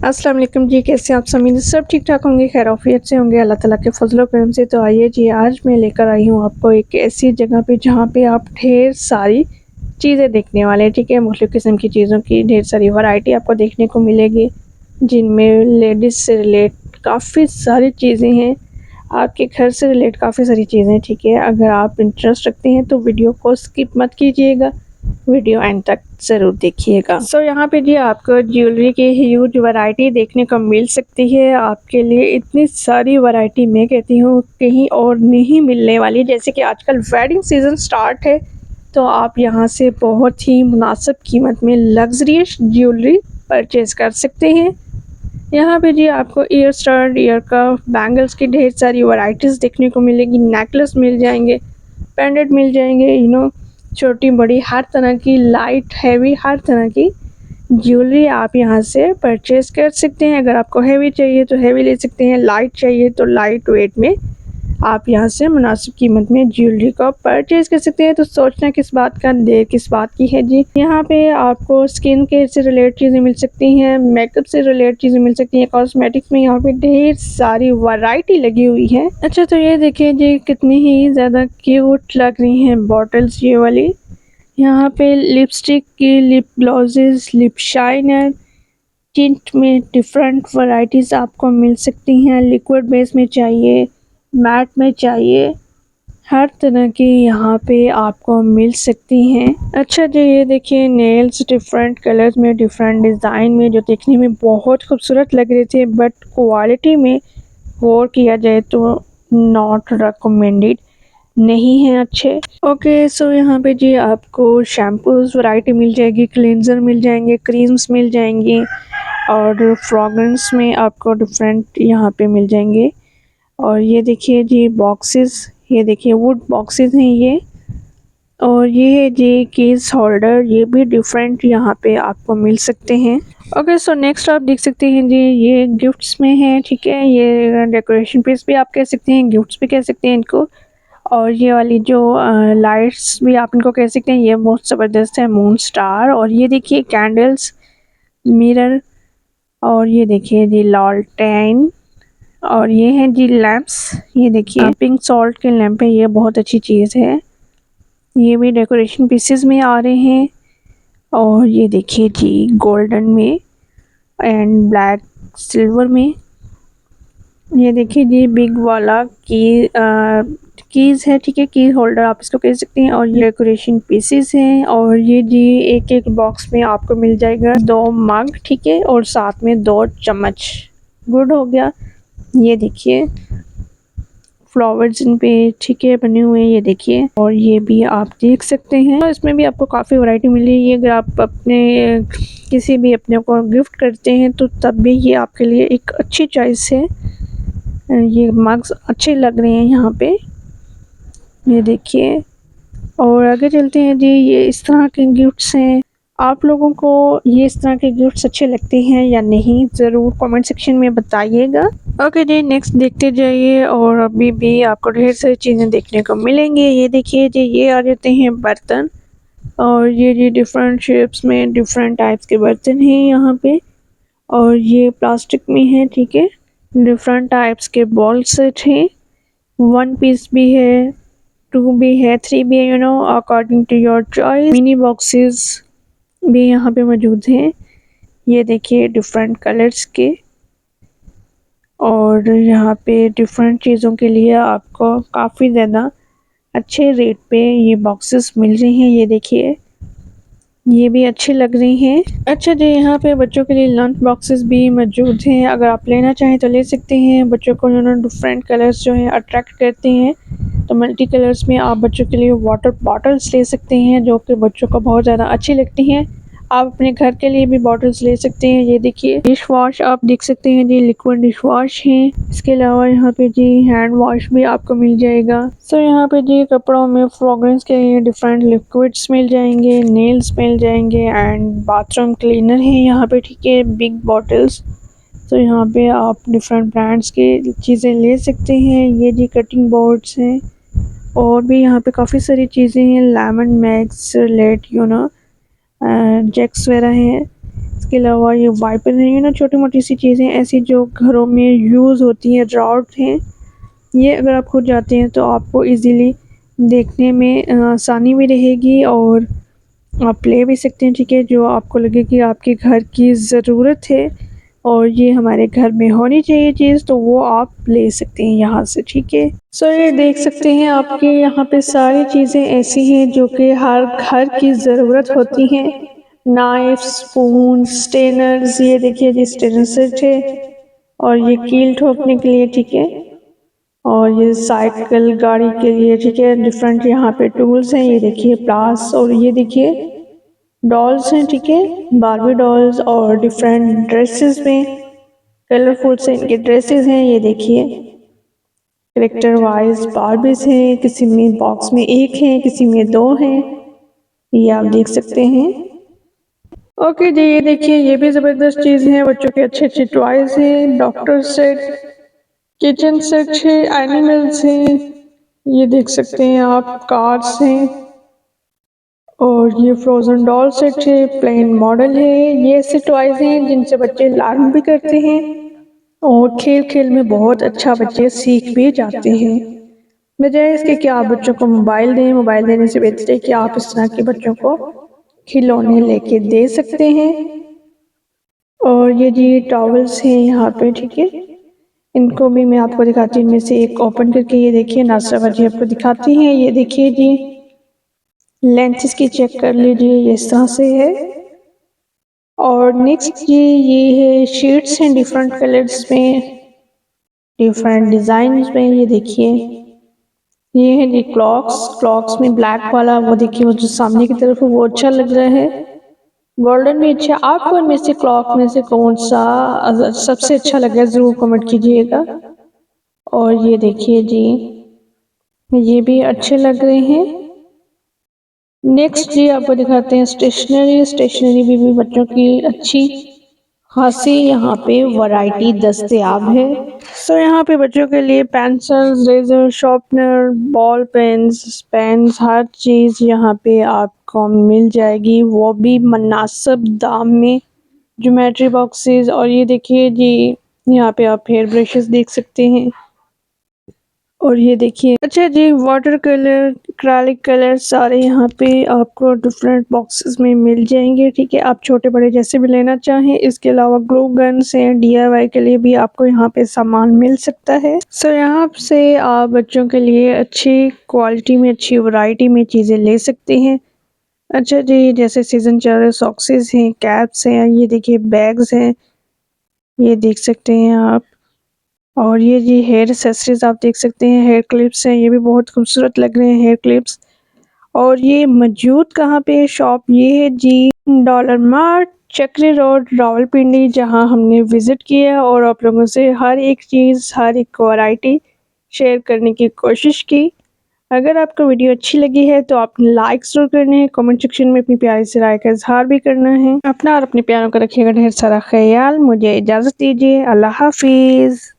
अस्सलाम वालेकुम जी, कैसे हैं आप सभी? सब ठीक-ठाक होंगे, खैर-आफ़ियत से होंगे अल्लाह ताला के फ़ज़ल व करम से। तो आइए जी, आज मैं लेकर आई हूँ आपको एक ऐसी जगह पे जहाँ पे आप ढेर सारी चीज़ें देखने वाले हैं, ठीक है? मुख़्तलिफ़ किस्म की चीज़ों की ढेर सारी वैरायटी आपको देखने को मिलेगी, जिनमें लेडीज़ से रिलेट काफ़ी सारी चीज़ें हैं, आपके घर से रिलेट काफ़ी सारी चीज़ें हैं, ठीक है? अगर आप इंटरेस्ट रखते हैं तो वीडियो को स्किप मत कीजिएगा, वीडियो एंड तक ज़रूर देखिएगा। यहाँ पे जी आपको ज्वेलरी की ह्यूज वैरायटी देखने को मिल सकती है। आपके लिए इतनी सारी वैरायटी मैं कहती हूँ कहीं और नहीं मिलने वाली। जैसे कि आजकल वेडिंग सीज़न स्टार्ट है, तो आप यहाँ से बहुत ही मुनासिब कीमत में लग्ज़रियस ज्वेलरी परचेज़ कर सकते हैं। यहाँ पे जी आपको ईयर स्टड, ईयर कफ, बैंगल्स की ढेर सारी वैराइटीज़ देखने को मिलेगी, नेकलेस मिल जाएँगे, पेंडेंट मिल जाएँगे, छोटी-बड़ी हर तरह की, लाइट, हेवी हर तरह की ज्वेलरी आप यहाँ से परचेज़ कर सकते हैं। अगर आपको हेवी चाहिए तो हेवी ले सकते हैं, लाइट चाहिए तो लाइट वेट में आप यहाँ से मुनासिब कीमत में ज्वेलरी को परचेज़ कर सकते हैं। तो सोचना किस बात का, देर किस बात की है जी। यहाँ पे आपको स्किन केयर से रिलेटेड चीज़ें मिल सकती हैं, मेकअप से रिलेटेड चीज़ें मिल सकती हैं, कॉस्मेटिक्स में यहाँ पे ढेर सारी वैरायटी लगी हुई है। अच्छा, तो ये देखिए जी कितनी ही ज़्यादा क्यूट लग रही हैं बॉटल्स ये वाली। यहाँ पे लिपस्टिक की, lip glosses, lip shiner, tint में डिफरेंट वैराइटीज़ आपको मिल सकती हैं। लिक्विड बेस में चाहिए, मैट में चाहिए, हर तरह की यहाँ पे आपको मिल सकती हैं। अच्छा जी, ये देखिए नेल्स डिफरेंट कलर्स में, डिफरेंट डिज़ाइन में, जो देखने में बहुत खूबसूरत लग रहे थे, बट क्वालिटी में गौर किया जाए तो नॉट रिकमेंडेड, नहीं है अच्छे। ओके, सो यहाँ पे जी आपको शैम्पूज़ वैरायटी मिल जाएगी, क्लींजर मिल जाएंगे, क्रीम्स मिल जाएंगी और फ्रेगरेंस में आपको डिफरेंट यहाँ पे मिल जाएंगे। और ये देखिए जी बॉक्सेस, ये देखिए वुड बॉक्सेस हैं ये, और ये है जी केस होल्डर, ये भी डिफरेंट यहाँ पे आपको मिल सकते हैं। ओके, सो नेक्स्ट आप देख सकते हैं जी, ये गिफ्ट्स में है, ठीक है? ये डेकोरेशन पीस भी आप कह सकते हैं, गिफ्ट्स भी कह सकते हैं इनको। और ये वाली जो लाइट्स भी आप इनको कह सकते हैं, ये बहुत ज़बरदस्त है, मून स्टार। और ये देखिए कैंडल्स, मिरर, और ये देखिए जी लॉलटेन, और ये है जी लैंप्स, ये देखिए पिंक सॉल्ट के लैंप है, ये बहुत अच्छी चीज़ है, ये भी डेकोरेशन पीसेस में आ रहे हैं। और ये देखिए जी गोल्डन में एंड ब्लैक सिल्वर में, ये देखिए जी बिग वाला कीज़ है, ठीक है? की होल्डर आप इसको कह सकते हैं। और ये डेकोरेशन पीसेस हैं। और ये जी एक बॉक्स में आपको मिल जाएगा 2 मग, ठीक है? और साथ में 2 चम्मच, गुड हो गया। ये देखिए फ्लावर्स इन पे, ठीक है, बने हुए हैं, ये देखिए। और ये भी आप देख सकते हैं, और इसमें भी आपको काफ़ी वैरायटी मिलेगी। अगर आप अपने किसी भी अपने को गिफ्ट करते हैं तो तब भी ये आपके लिए एक अच्छी चॉइस है। ये मग्स अच्छे लग रहे हैं यहाँ पे, ये देखिए। और आगे चलते हैं जी, ये इस तरह के गिफ्ट्स हैं। आप लोगों को ये इस तरह के गिफ्ट्स अच्छे लगते हैं या नहीं, ज़रूर कमेंट सेक्शन में बताइएगा। ओके जी, नेक्स्ट देखते जाइए, और अभी भी आपको ढेर सारी चीज़ें देखने को मिलेंगी। ये देखिए जी, ये आ जाते हैं बर्तन, और ये जी डिफरेंट शेप्स में डिफरेंट टाइप्स के बर्तन हैं यहाँ पे। और ये प्लास्टिक में है, ठीक है? डिफरेंट टाइप्स के बॉल सेट हैं, 1 पीस भी है, 2 भी है, 3 भी है, according to your choice. Mini boxes भी यहाँ पे मौजूद हैं, ये देखिए डिफरेंट कलर्स के। और यहाँ पे डिफरेंट चीज़ों के लिए आपको काफ़ी ज़्यादा अच्छे रेट पे ये बॉक्सेस मिल रहे हैं, ये देखिए, ये भी अच्छे लग रहे हैं। अच्छा जी, यहाँ पे बच्चों के लिए लंच बॉक्सेस भी मौजूद हैं, अगर आप लेना चाहें तो ले सकते हैं। बच्चों को डिफरेंट कलर्स जो हैं अट्रैक्ट करते हैं, तो मल्टी कलर्स में आप बच्चों के लिए वाटर बॉटल्स ले सकते हैं, जो कि बच्चों को बहुत ज़्यादा अच्छी लगती हैं। आप अपने घर के लिए भी बॉटल्स ले सकते हैं। ये देखिए डिश वॉश आप देख सकते हैं जी, लिक्विड डिश वॉश है। इसके अलावा यहाँ पे जी हैंड वॉश भी आपको मिल जाएगा। यहाँ पे जी कपड़ों में फ्रेगरेंस के लिए डिफरेंट लिक्विड्स मिल जाएंगे, नेल्स मिल जाएंगे, एंड बाथरूम क्लीनर है यहाँ पे, ठीक है, बिग बॉटल्स। तो यहाँ पे आप डिफरेंट ब्रांड्स की चीज़ें ले सकते हैं। ये जी कटिंग बोर्ड्स हैं, और भी यहाँ पे काफ़ी सारी चीज़ें हैं, लेमन मैक्स, लेट जैक्स वगैरह हैं। इसके अलावा ये वाइपर हैं, ये ना छोटी मोटी सी चीज़ें ऐसी जो घरों में यूज़ होती हैं, रॉड हैं। ये अगर आप खुद जाते हैं तो आपको इजीली देखने में आसानी भी रहेगी और आप ले भी सकते हैं, ठीक है, जो आपको लगे कि आपके घर की ज़रूरत है और ये हमारे घर में होनी चाहिए चीज़, तो वो आप ले सकते हैं यहाँ से, ठीक है। सो ये देख सकते हैं आपके यहाँ पे सारी चीज़ें ऐसी हैं जो कि हर घर की ज़रूरत होती हैं। नाइफ, स्पून, स्टेनर्स, ये देखिए जी स्टेनर सेट है और ये कील ठोकने के लिए, ठीक है, और ये साइकिल गाड़ी के लिए, ठीक है, डिफरेंट यहाँ पे टूल्स हैं। ये देखिए प्लास और ये देखिए डॉल्स हैं, ठीक है, बार्बी डॉल्स और डिफरेंट ड्रेसेस में कलरफुल से इनके ड्रेसेस हैं। ये देखिए करेक्टर वाइज बार्बीज हैं, किसी में बॉक्स में एक है, किसी में दो हैं, ये आप देख सकते हैं। ओके जी, ये देखिए ये भी ज़बरदस्त चीज़ है, बच्चों के अच्छे अच्छे टॉयज हैं, डॉक्टर सेट, किचन सेट है, एनिमल्स हैं, ये देख सकते हैं आप, कार्स हैं और ये फ्रोजन डॉल सेट है, प्लेन मॉडल है। ये ऐसे टॉयज हैं जिनसे बच्चे लर्न भी करते हैं और खेल खेल में बहुत अच्छा बच्चे सीख भी जाते हैं। बजाय इसके कि आप बच्चों को मोबाइल दें, मोबाइल देने से बेहतर है कि आप इस तरह के बच्चों को खिलौने लेके दे सकते हैं। और ये जी टॉवल्स हैं यहाँ पे, ठीक है, इनको भी मैं आपको दिखाती हूँ। इनमें से एक ओपन करके ये देखिए नासरा जी आपको दिखाती हैं। ये देखिए जी लेंथ इसकी चेक कर लीजिए, ये इस तरह से है। और नेक्स्ट जी ये है शीट्स हैं डिफरेंट कलर्स में, डिफरेंट डिज़ाइन में। ये देखिए ये है जी क्लॉक्स, क्लॉक्स में ब्लैक वाला वो देखिए, वो जो सामने की तरफ है वो अच्छा लग रहा है। गोल्डन भी अच्छा। आपको इनमें से क्लॉक में से कौन सा सबसे अच्छा लगा ज़रूर कमेंट कीजिएगा। और ये देखिए जी ये भी अच्छे लग रहे हैं। नेक्स्ट जी आपको दिखाते हैं स्टेशनरी। स्टेशनरी भी बच्चों की अच्छी खासी यहाँ पे वैरायटी दस्तयाब है। सो यहाँ पे बच्चों के लिए pencils, razor, sharpener, ball pens, pens, हर चीज़ यहाँ पे आपको मिल जाएगी, वो भी मुनासिब दाम में। ज्योमेट्री बॉक्सेस और ये देखिए जी यहाँ पे आप हेयर ब्रशेस देख सकते हैं। और ये देखिए अच्छा जी वाटर कलर, एक्रेलिक कलर सारे यहाँ पे आपको डिफरेंट बॉक्सेस में मिल जाएंगे, ठीक है, आप छोटे बड़े जैसे भी लेना चाहें। इसके अलावा ग्लू गन्स हैं, DIY के लिए भी आपको यहाँ पे सामान मिल सकता है। सो यहाँ से आप बच्चों के लिए अच्छी क्वालिटी में, अच्छी वैरायटी में चीज़ें ले सकते हैं। अच्छा जी जैसे सीज़न चल रहे सॉक्सेस हैं, कैप्स हैं, ये देखिए बैग्स हैं, ये देख सकते हैं आप। और ये जी हेयर एक्सेसरीज आप देख सकते हैं, हेयर क्लिप्स हैं, ये भी बहुत खूबसूरत लग रहे हैं हेयर क्लिप्स। और ये मौजूद कहाँ पे है शॉप, ये है जी डॉलर मार्ट, चक्री रोड, रावलपिंडी, जहाँ हमने विज़िट किया और आप लोगों से हर एक चीज़, हर एक वैरायटी शेयर करने की कोशिश की। अगर आपको वीडियो अच्छी लगी है तो आपने लाइक ज़रूर करने हैं, कमेंट सेक्शन में अपनी प्यारी सी राय का इजहार भी करना है। अपना और अपने प्यारों का रखिएगा ढेर सारा ख्याल। मुझे इजाज़त दीजिए, अल्लाह हाफिज़।